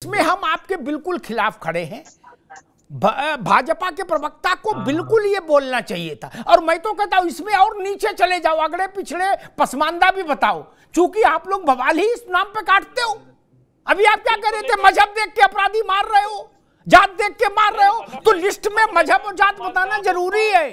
इसमें हम आपके बिल्कुल खिलाफ खड़े हैं। भाजपा के प्रवक्ता को बिल्कुल ये बोलना चाहिए था। और मैं तो कहता हूं इसमें और नीचे चले जाओ, अगले पिछड़े पसमानदा भी बताओ, चूंकि आप लोग बवाल ही इस नाम पे काटते हो। अभी आप क्या कर रहे थे? मजहब देख के अपराधी मार रहे हो, जात देख के मार रहे हो, तो लिस्ट में मजहब और जात बताना जरूरी है,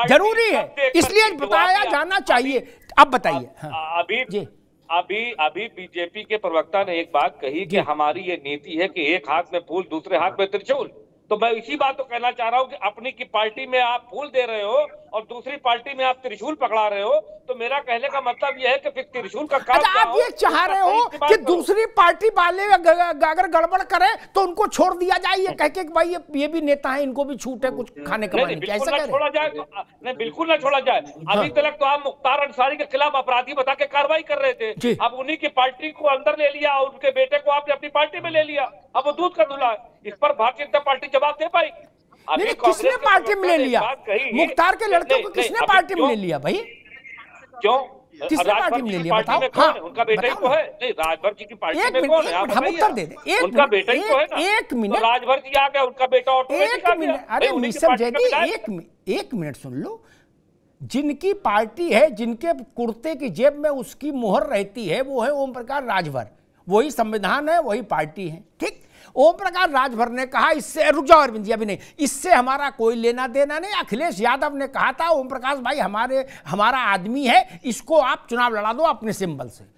जरूरी है, इसलिए बताया जाना चाहिए। अब बताइए। हाँ। जी। अभी बीजेपी के प्रवक्ता ने एक बात कही कि हमारी ये नीति है कि एक हाथ में फूल दूसरे हाथ में त्रिशूल। तो मैं इसी बात को कहना चाह रहा हूं कि अपनी की पार्टी में आप फूल दे रहे हो और दूसरी पार्टी में आप त्रिशूल पकड़ा रहे हो, तो मेरा कहने का मतलब यह है कि फिर त्रिशूल का काम आप ये चाह रहे हो कि दूसरी पार्टी वाले अगर गड़बड़ करे तो उनको छोड़ दिया जाए, ये कह के भाई ये भी नेता है, इनको भी छूट है कुछ खाने कमाने की, ऐसा करें? छोड़ा जाए? नहीं, बिल्कुल ना छोड़ा जाए। अभी तक तो आप मुख्तार अंसारी के खिलाफ अपराधी बता के कार्रवाई कर रहे थे, अब उन्हीं की पार्टी को अंदर ले लिया और उनके बेटे को आपने अपनी पार्टी में ले लिया, अब वो दूध का धुला है। इस पर भारतीय जनता पार्टी जवाब दे पाई? अभी किसने पार्टी में ले लिया? मुख्तार के लड़के को किसने पार्टी में ले लिया भाई? क्यों किसने पार्टी में ले लिया बताओ? हाँ, उनका बेटा ही तो है। नहीं, राजभर जी की पार्टी में कौन है? हम उत्तर दे दे। उनका बेटा ही तो है ना। एक मिनट, राजभर जी आ गया, उनका बेटा ऑटोमेटिक आ गया। अरे मिसम जैदी, एक मिनट सुन लो। जिनकी पार्टी है, जिनके कुर्ते की जेब में उसकी मुहर रहती है, वो है ओम प्रकाश राजभर। वही संविधान है, वही पार्टी है, ठीक। ओम प्रकाश राजभर ने कहा इससे, रुक जाओ अरविंद जी, अभी नहीं, इससे हमारा कोई लेना देना नहीं। अखिलेश यादव ने कहा था ओम प्रकाश भाई हमारा आदमी है, इसको आप चुनाव लड़ा दो अपने सिंबल से।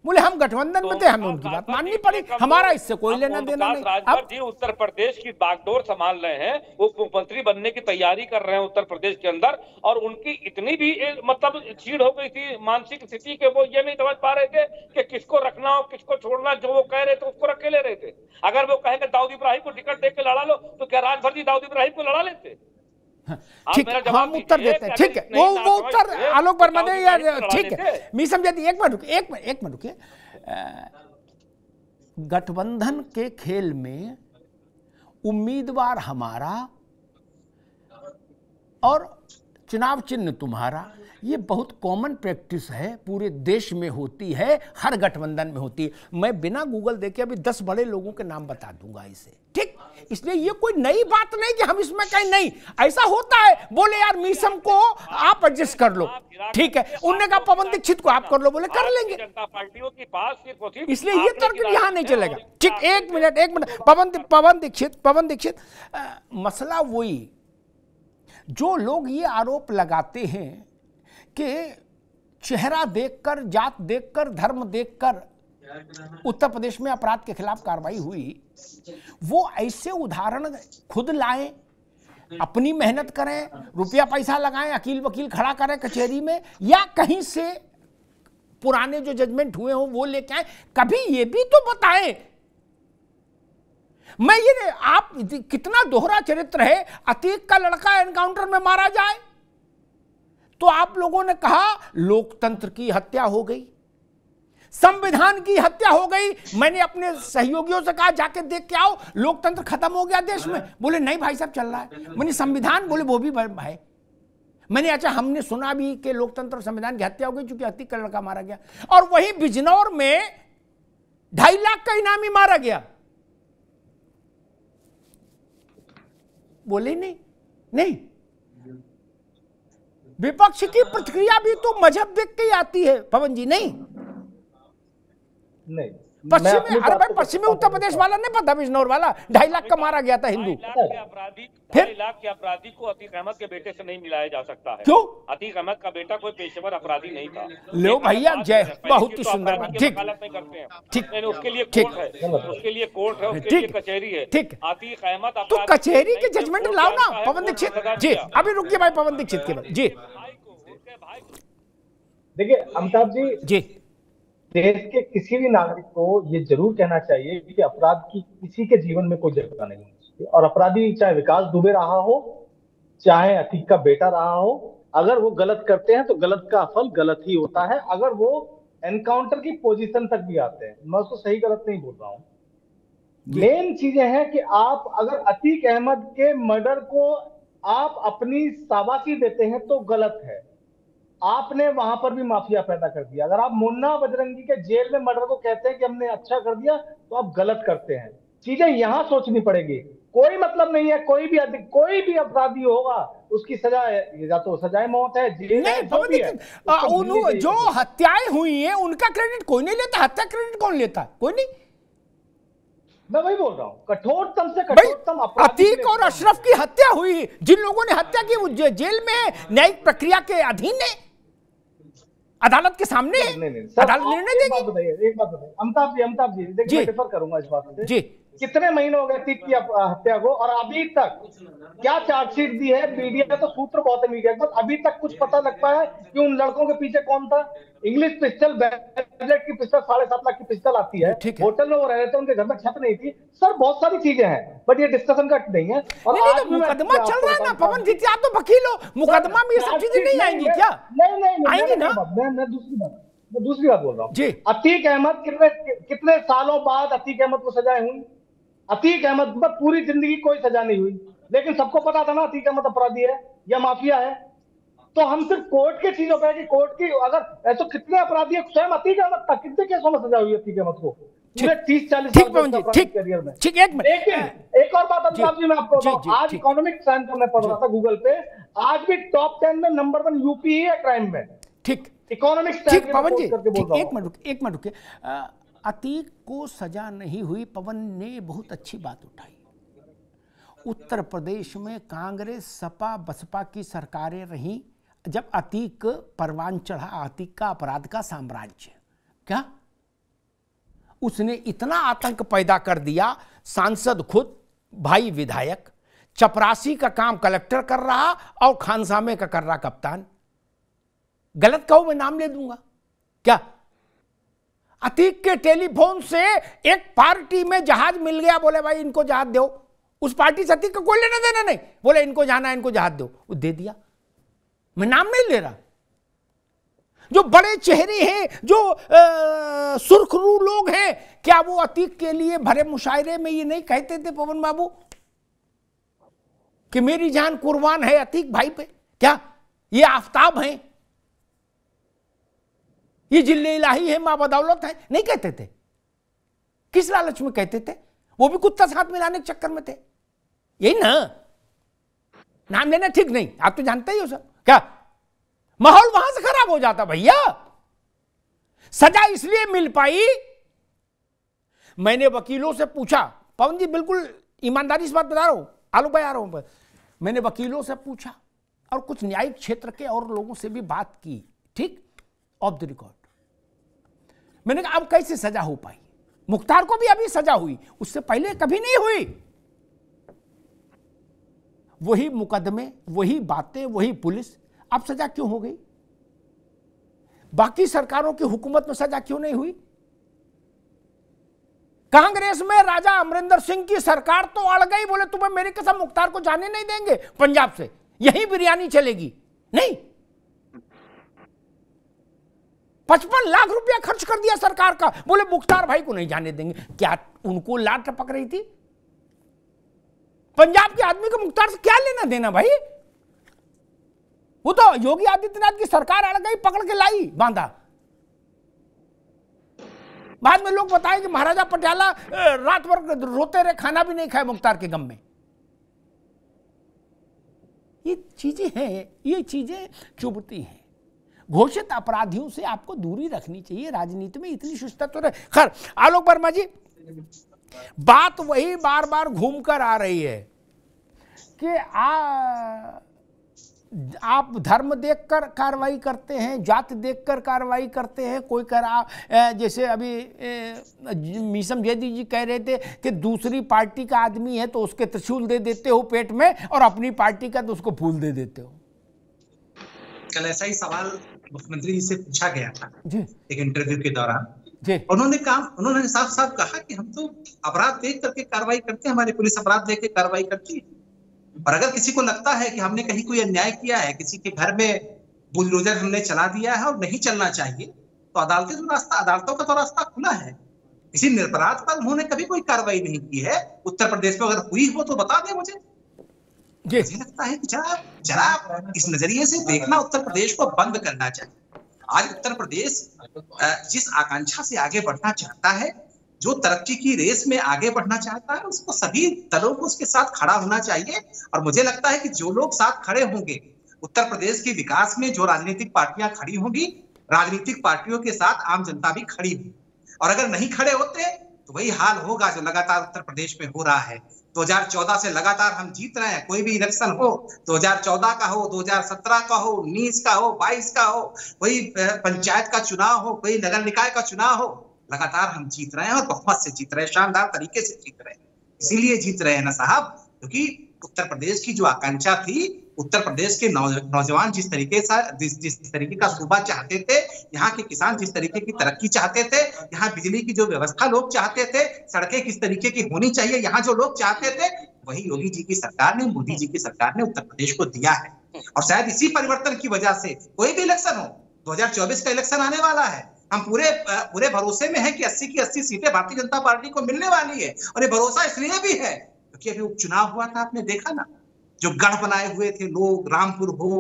बोले हम गठबंधन में थे, हमें उनकी बात माननी पड़ी, हमारा इससे कोई लेना देना नहीं। राजभर जी उत्तर प्रदेश की बागडोर संभाल रहे हैं, वो मुख्यमंत्री बनने की तैयारी कर रहे हैं उत्तर प्रदेश के अंदर, और उनकी इतनी भी मतलब चीड़ हो गई थी मानसिक स्थिति के वो ये नहीं समझ पा रहे थे कि किसको रखना और किसको छोड़ना। जो वो कह रहे थे उसको रख के ले रहे थे। अगर वो कहेंगे दाऊद इब्राहिम को टिकट दे के लड़ा लो, तो क्या राजभर जी दाऊद इब्राहिम को लड़ा लेते? ठीक, हम उत्तर देते हैं, ठीक है, वो उत्तर आलोक वर्मा ने यार, ठीक है। मैं समझा दी, एक मिनट रुकिए। गठबंधन के खेल में उम्मीदवार हमारा और चुनाव चिन्ह तुम्हारा, ये बहुत कॉमन प्रैक्टिस है, पूरे देश में होती है, हर गठबंधन में होती है। मैं बिना गूगल देखे अभी 10 बड़े लोगों के नाम बता दूंगा इसे, ठीक। इसलिए ये कोई नई बात नहीं कि हम इसमें कहीं नहीं, ऐसा होता है। बोले यार मीसम को आप एडजस्ट कर लो, ठीक है, उन्होंने कहा पवन दीक्षित को आप कर लो, बोले कर लेंगे। जनता पार्टियों के पास इसलिए ये तर्क यहां नहीं चलेगा, ठीक। एक मिनट, पवन दीक्षित, मसला वही, जो लोग ये आरोप लगाते हैं कि चेहरा देखकर, जात देखकर, धर्म देखकर उत्तर प्रदेश में अपराध के खिलाफ कार्रवाई हुई, वो ऐसे उदाहरण खुद लाएं, अपनी मेहनत करें, रुपया पैसा लगाएं, वकील खड़ा करें कचहरी में, या कहीं से पुराने जो जजमेंट हुए हो वो लेके आए। कभी ये भी तो बताएं। मैं ये, आप कितना दोहरा चरित्र है। अतीक का लड़का एनकाउंटर में मारा जाए तो आप लोगों ने कहा लोकतंत्र की हत्या हो गई, संविधान की हत्या हो गई। मैंने अपने सहयोगियों से कहा जाके देख के आओ, लोकतंत्र खत्म हो गया देश में। बोले नहीं भाई साहब चल रहा है। मैंने संविधान, बोले वो भी है। मैंने अच्छा, हमने सुना भी कि लोकतंत्र और संविधान की हत्या हो गई क्योंकि अतीक का लड़का मारा गया। और वही बिजनौर में 2.5 लाख का इनामी मारा गया। बोले नहीं, विपक्ष की प्रतिक्रिया भी तो मजहब देख के ही आती है पवन जी। नहीं, पश्चिमी उत्तर प्रदेश वाला नहीं पता, बिजनौर वाला 2.5 लाख का मारा गया था हिंदू। 2.5 लाख के अपराधी को अतीक अहमद के बेटे से नहीं मिलाया जा सकता है। क्यों? अतीक अहमद का बेटा कोई पेशेवर अपराधी नहीं था। लो भैया, जय, बहुत ही सुंदर बात, ठीक, उसके लिए कोर्ट है, उसके लिए कचहरी है, ठीक। अतीक अहमद तो कचहरी के जजमेंट लाओ ना पवन दीक्षित जी। अभी रुकिए भाई, पवन दीक्षित के बाद जी। देखिए अमिताभ जी, देश के किसी भी नागरिक को ये जरूर कहना चाहिए कि अपराध की किसी के जीवन में कोई जगह नहीं है। और अपराधी चाहे विकास दुबे रहा हो, चाहे अतीक का बेटा रहा हो, अगर वो गलत करते हैं तो गलत का फल गलत ही होता है। अगर वो एनकाउंटर की पोजीशन तक भी आते हैं, मैं उसको सही गलत नहीं बोल रहा हूं। मेन चीजें हैं कि आप अगर अतीक अहमद के मर्डर को आप अपनी शाबाशी देते हैं तो गलत है। आपने वहां पर भी माफिया पैदा कर दिया। अगर आप मुन्ना बजरंगी के जेल में मर्डर को कहते हैं कि हमने अच्छा कर दिया, तो आप गलत करते हैं। चीजें यहां सोचनी पड़ेगी। कोई मतलब नहीं है, कोई भी अपराधी होगा उसकी सजा या तो सजाए मौत है, जेल है, जो भी है। जो हत्याएं हुई हैं उनका क्रेडिट कोई नहीं लेता। हत्या क्रेडिट कौन लेता? कोई नहीं। मैं वही बोल रहा हूं, कठोरतम से कठोरतम अपराध। अतीक और अशरफ की हत्या हुई, जिन लोगों ने हत्या की वो जेल में न्यायिक प्रक्रिया के अधीन है, अदालत के सामने। अदालत निर्णय देगी। एक बात बताइए अमिताभ जी देखिए, मैं डिफर करूंगा इस बात से जी। कितने महीने हो गए अतीक की हत्या को, और अभी तक क्या चार्जशीट दी है? मीडिया तो सूत्र बहुत है मीडिया, बस अभी तक कुछ पता लग पाया कि उन लड़कों के पीछे कौन था? इंग्लिश पिस्टल, बैलेट की पिस्टल, 7.5 लाख की पिस्टल आती है, होटल में वो रह रहे थे, उनके घर में छत नहीं थी। सर बहुत सारी चीजें हैं, बट ये डिस्कशन का नहीं है। और आज मुकदमा चल रहा है ना पवन जी, आप तो वकील हो, मुकदमा में ये सब चीजें नहीं आएंगी क्या? नहीं आएंगी ना। मैं दूसरी बात बोल रहा हूँ। अतीक अहमद कितने सालों बाद अतीक अहमद को सजाएं हुई? अतीक अहमद पर पूरी जिंदगी कोई सजा नहीं हुई, लेकिन सबको पता था ना अतीक अहमद अपराधी है या माफिया है। तो हम सिर्फ कोर्ट के चीजों पे, कि कोर्ट की अगर तो कितने अपराधी है? स्वयं अतीक अहमद तक कितने केसों में सजा हुई अतीक अहमद को? 30-40 साल करियर में। लेकिन एक और बात अमिताभ जी मैं आपको बताऊं, आज इकोनॉमिक टाइम का मैं पढ़ रहा था गूगल पे, आज भी टॉप 10 में नंबर 1 यूपी ही है क्राइम में। ठीक, इकोनॉमिक्स ठीक पवन जी, एक मिनट रुकिए। अतीक को सजा नहीं हुई, पवन ने बहुत अच्छी बात उठाई। उत्तर प्रदेश में कांग्रेस, सपा, बसपा की सरकारें रहीं जब अतीक परवान चढ़ा। अतीक का अपराध का साम्राज्य, क्या उसने इतना आतंक पैदा कर दिया? सांसद खुद, भाई विधायक, चपरासी का काम कलेक्टर कर रहा और खानसामे का कर रहा कप्तान। गलत कहो मैं नाम ले दूंगा क्या? अतीक के टेलीफोन से एक पार्टी में जहाज मिल गया, बोले भाई इनको जहाज दो। उस पार्टी से अतीक का कोई लेना देना नहीं, बोले इनको जाना है, इनको जहाज दो, वो दे दिया। मैं नाम नहीं ले रहा। जो बड़े चेहरे हैं, जो सुर्खरू लोग हैं, क्या वो अतीक के लिए भरे मुशायरे में ये नहीं कहते थे पवन बाबू कि मेरी जान कुर्बान है अतीक भाई पे? क्या ये आफताब हैं, ये जिल्ले इलाही है, मां बदौलत है? नहीं कहते थे। किस लालच में कहते थे? वो भी कुत्ता साथ मिलाने के चक्कर में थे। यही ना, नाम लेना ठीक नहीं, आप तो जानते ही हो सब। क्या माहौल वहां से खराब हो जाता भैया। सजा इसलिए मिल पाई, मैंने वकीलों से पूछा, पवन जी बिल्कुल ईमानदारी से बात बता रहा हूं, आलू भाई आ रहा हूं, मैंने वकीलों से पूछा और कुछ न्यायिक क्षेत्र के और लोगों से भी बात की, ठीक, ऑफ द रिकॉर्ड। मैंने कहा अब कैसे सजा हो पाई? मुख्तार को भी अभी सजा हुई, उससे पहले कभी नहीं हुई। वही मुकदमे, वही बातें, वही पुलिस, अब सजा क्यों हो गई? बाकी सरकारों की हुकूमत में सजा क्यों नहीं हुई? कांग्रेस में राजा अमरिंदर सिंह की सरकार तो अड़ गई, बोले तुम्हें मेरी कसम मुख्तार को जाने नहीं देंगे पंजाब से, यही बिरयानी चलेगी। नहीं, 55 लाख रुपया खर्च कर दिया सरकार का, बोले मुख्तार भाई को नहीं जाने देंगे। क्या उनको लात टपक रही थी? पंजाब के आदमी को मुख्तार से क्या लेना देना भाई? वो तो योगी आदित्यनाथ की सरकार अड़ गई, पकड़ के लाई, बांधा। बाद में लोग बताए कि महाराजा पटियाला रात भर रोते रहे, खाना भी नहीं खाए मुख्तार के गम में। ये चीजें हैं, ये चीजें चुभती हैं। घोषित अपराधियों से आपको दूरी रखनी चाहिए। राजनीति में इतनी शिष्टता तो रहे। खैर आलोक वर्मा जी, बात वही बार बार घूमकर आ रही है कि आप धर्म देखकर कार्रवाई करते हैं, जात देखकर कार्रवाई करते हैं। कोई जैसे अभी मीसम जैदी जी कह रहे थे कि दूसरी पार्टी का आदमी है तो उसके त्रिशूल दे देते हो पेट में, और अपनी पार्टी का तो उसको फूल दे देते हो। कल ऐसा ही सवाल मुख्यमंत्री जी से पूछा गया था जी, एक इंटरव्यू के दौरान जी। उन्होंने साफ साफ कहा कि हम तो अपराध देख करके कार्रवाई करते हैं, हमारी पुलिस अपराध देख के कार्रवाई करती है। और अगर किसी को लगता है कि हमने कहीं कोई अन्याय किया है, किसी के घर में बुलडोजर हमने चला दिया है और नहीं चलना चाहिए, तो अदालतों का तो रास्ता खुला है। किसी निरपराध पर उन्होंने कभी कोई कार्रवाई नहीं की है। उत्तर प्रदेश में अगर हुई हो तो बता दें मुझे। मुझे लगता है कि जरा इस नजरिए से देखना उत्तर प्रदेश को बंद करना चाहिए। आज उत्तर प्रदेश जिस आकांक्षा से आगे बढ़ना चाहता है, जो तरक्की की रेस में आगे बढ़ना चाहता है, उसको सभी दलों को उसके साथ खड़ा होना चाहिए। और मुझे लगता है कि जो लोग साथ खड़े होंगे उत्तर प्रदेश के विकास में, जो राजनीतिक पार्टियां खड़ी होंगी, राजनीतिक पार्टियों के साथ आम जनता भी खड़ी होगी। और अगर नहीं खड़े होते तो वही हाल होगा जो लगातार उत्तर प्रदेश में हो रहा है। 2014 से लगातार हम जीत रहे हैं। कोई भी इलेक्शन हो, 2014 का हो, 2017 का हो, 19 का हो, 22 का हो, कोई पंचायत का चुनाव हो, कोई नगर निकाय का चुनाव हो, लगातार हम जीत रहे हैं और बहुमत से जीत रहे हैं, शानदार तरीके से जीत रहे हैं। इसीलिए जीत रहे हैं ना साहब, क्योंकि उत्तर प्रदेश की जो आकांक्षा थी, उत्तर प्रदेश के नौजवान जिस तरीके का सूबा चाहते थे, यहाँ के किसान जिस तरीके की तरक्की चाहते थे, यहाँ बिजली की जो व्यवस्था लोग चाहते थे, सड़कें किस तरीके की होनी चाहिए यहाँ जो लोग चाहते थे, वही योगी जी की सरकार ने, मोदी जी की सरकार ने उत्तर प्रदेश को दिया है। और शायद इसी परिवर्तन की वजह से कोई भी इलेक्शन हो, 2024 का इलेक्शन आने वाला है, हम पूरे भरोसे में है कि 80 की 80 सीटें भारतीय जनता पार्टी को मिलने वाली है। और ये भरोसा इसलिए भी है क्योंकि अभी उपचुनाव हुआ था, आपने देखा ना, जो गढ़ बनाए हुए थे लोग, रामपुर हो,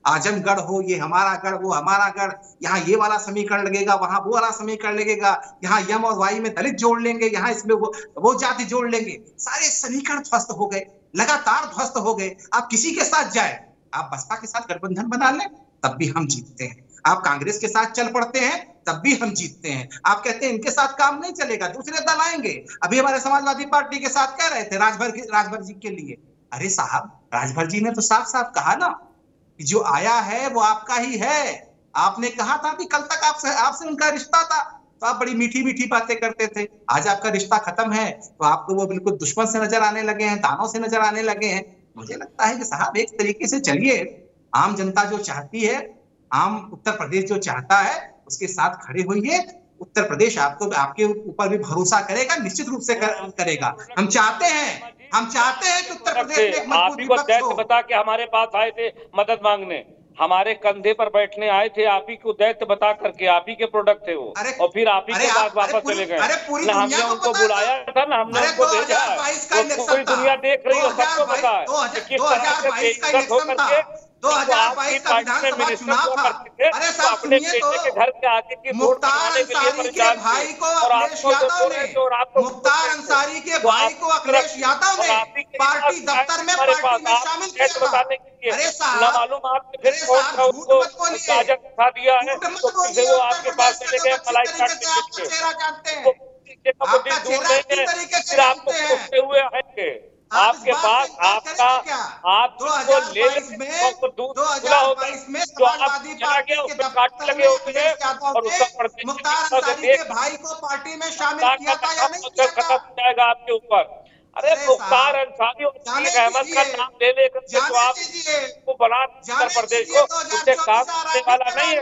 आजमगढ़ हो, ये हमारा गढ़, वो हमारा गढ़, यहाँ ये वाला समीकरण लगेगा, वहां वो वाला समीकरण लगेगा, यहाँ यम और वाई में दलित जोड़ लेंगे, यहाँ इसमें वो जाति जोड़ लेंगे, सारे समीकरण ध्वस्त हो गए, लगातार ध्वस्त हो गए। आप किसी के साथ जाए, आप बसपा के साथ गठबंधन बना लें तब भी हम जीतते हैं, आप कांग्रेस के साथ चल पड़ते हैं तब भी हम जीतते हैं। आप कहते हैं इनके साथ काम नहीं चलेगा, दूसरे दल आएंगे। अभी हमारे समाजवादी पार्टी के साथ कह रहे थे राजभर जी के लिए, अरे साहब, राजभर जी ने तो साफ साफ कहा ना कि जो आया है वो आपका ही है। आपने कहा था कि कल तक आपसे उनका रिश्ता था, तो आप बड़ी मीठी मीठी बातें करते थे। आज आपका रिश्ता खत्म है तो आपको वो बिल्कुल दुश्मन से नजर आने लगे हैं, दानों से नजर आने लगे हैं। मुझे लगता है कि साहब एक तरीके से चलिए, आम जनता जो चाहती है, आम उत्तर प्रदेश जो चाहता है, उसके साथ खड़े होइए। उत्तर प्रदेश आपके ऊपर भी भरोसा करेगा, निश्चित रूप से करेगा। हम चाहते हैं कि उत्तर प्रदेश में एक मजबूत विपक्ष हो। दैत्य बता के हमारे पास आए थे मदद मांगने, हमारे कंधे पर बैठने आए थे, आप ही को दैत्य बता करके, आप ही के प्रोडक्ट थे वो, और फिर आप ही के पास वापस चले गए। ना हमने उनको बुलाया था, ना हमने उनको भेजा है। पूरी दुनिया देख रही है, सबको पता है कि किस तरह से बेइज्जत होकर के 2022 का विधानसभा चुनाव था। अरे साहब सुनिए तो, मुख्तार अंसारी के भाई को अखिलेश यादव ने, मुख्तार अंसारी के भाई को अखिलेश यादव ने पार्टी दफ्तर में पार्टी में शामिल किया था। अरे साहब झूठ मत बोलिए, वो आपके पास चले गए, मलाई काट के चेहरा जानते हैं, आपका चेहरा किस तरीके से जानते हैं। आपके पास आपका आप 2022 में समाजवादी पार्टी के दफ्तर में अखिलेश यादव ने मुख्तार अंसारी के भाई को पार्टी में शामिल किया था या नहीं किया था? खत्म हो जाएगा आपके ऊपर। अरे मुख्तार अंसारी और अहमद का नाम ले लेकर के जो आप बना उत्तर प्रदेश को, उससे काम करने वाला नहीं है।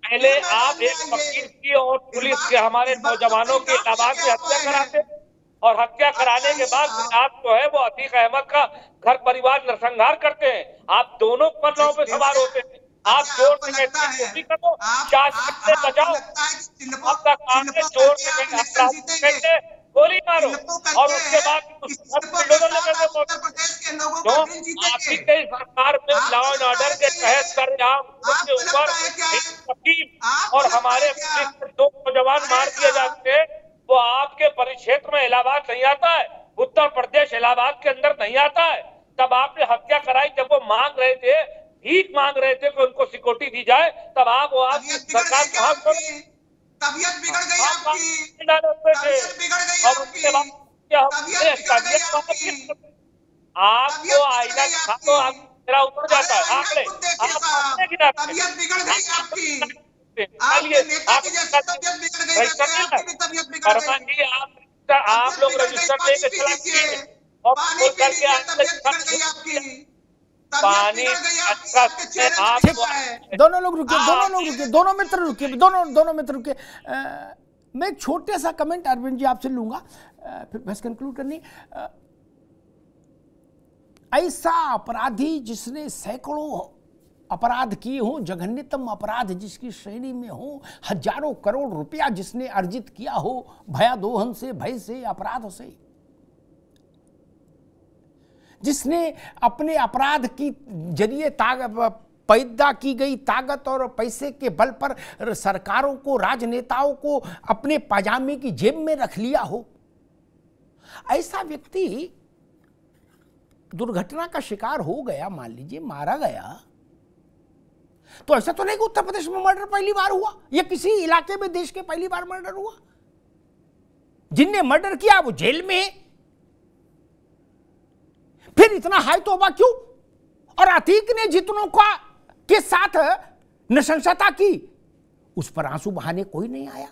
पहले आप एक वकील की और पुलिस के हमारे नौजवानों के इलाहाबाद में हत्या कराते, और हत्या कराने के बाद आप जो है वो अतीक अहमद का घर परिवार नरसंहार करते हैं। आप दोनों पन्नों पे सवार होते हैं। आप जोर से कहते हैं करो, शासन से बचाओ, आपका काम है जोर से कहते गोली मारो, और उसके बाद आपकी कई सरकार में लॉ एंड ऑर्डर के तहत उसके ऊपर और हमारे दो नौजवान मार दिए जाते हैं। वो आपके परिक्षेत्र में इलाहाबाद नहीं आता है, उत्तर प्रदेश इलाहाबाद के अंदर नहीं आता है। तब आपने हत्या कराई, जब वो मांग रहे थे, भीख मांग रहे थे कि उनको सिक्योरिटी दी जाए, तब आप वो आपकी सरकार कहाँ तबीयत बिगड़ गई आपकी, और उसके बाद आपको आईना तो मेरा उतर जाता है, आंकड़े तबीयत बिगड़ गई आपकी, आप लोग रजिस्टर लेके चलाइए और पानी दोनों लोग रुकिए, दोनों मित्र रुकिए। मैं एक छोटे सा कमेंट अरविंद जी आपसे लूंगा, फिर बस कंक्लूड करनी। ऐसा अपराधी जिसने सैकड़ों अपराध किए हों, जघन्यतम अपराध जिसकी श्रेणी में हो, हजारों करोड़ रुपया जिसने अर्जित किया हो भयादोहन से, भय से, अपराध से, जिसने अपने अपराध की जरिए पैदा की गई ताकत और पैसे के बल पर सरकारों को, राजनेताओं को अपने पाजामे की जेब में रख लिया हो, ऐसा व्यक्ति दुर्घटना का शिकार हो गया, मान लीजिए मारा गया, तो ऐसा तो नहीं कि उत्तर प्रदेश में मर्डर पहली बार हुआ या किसी इलाके में देश के पहली बार मर्डर हुआ। जिनने मर्डर किया वो जेल में है, फिर इतना हाई तौबा क्यों? और अतीक ने जितनों का के साथ नृशंसता की, उस पर आंसू बहाने कोई नहीं आया।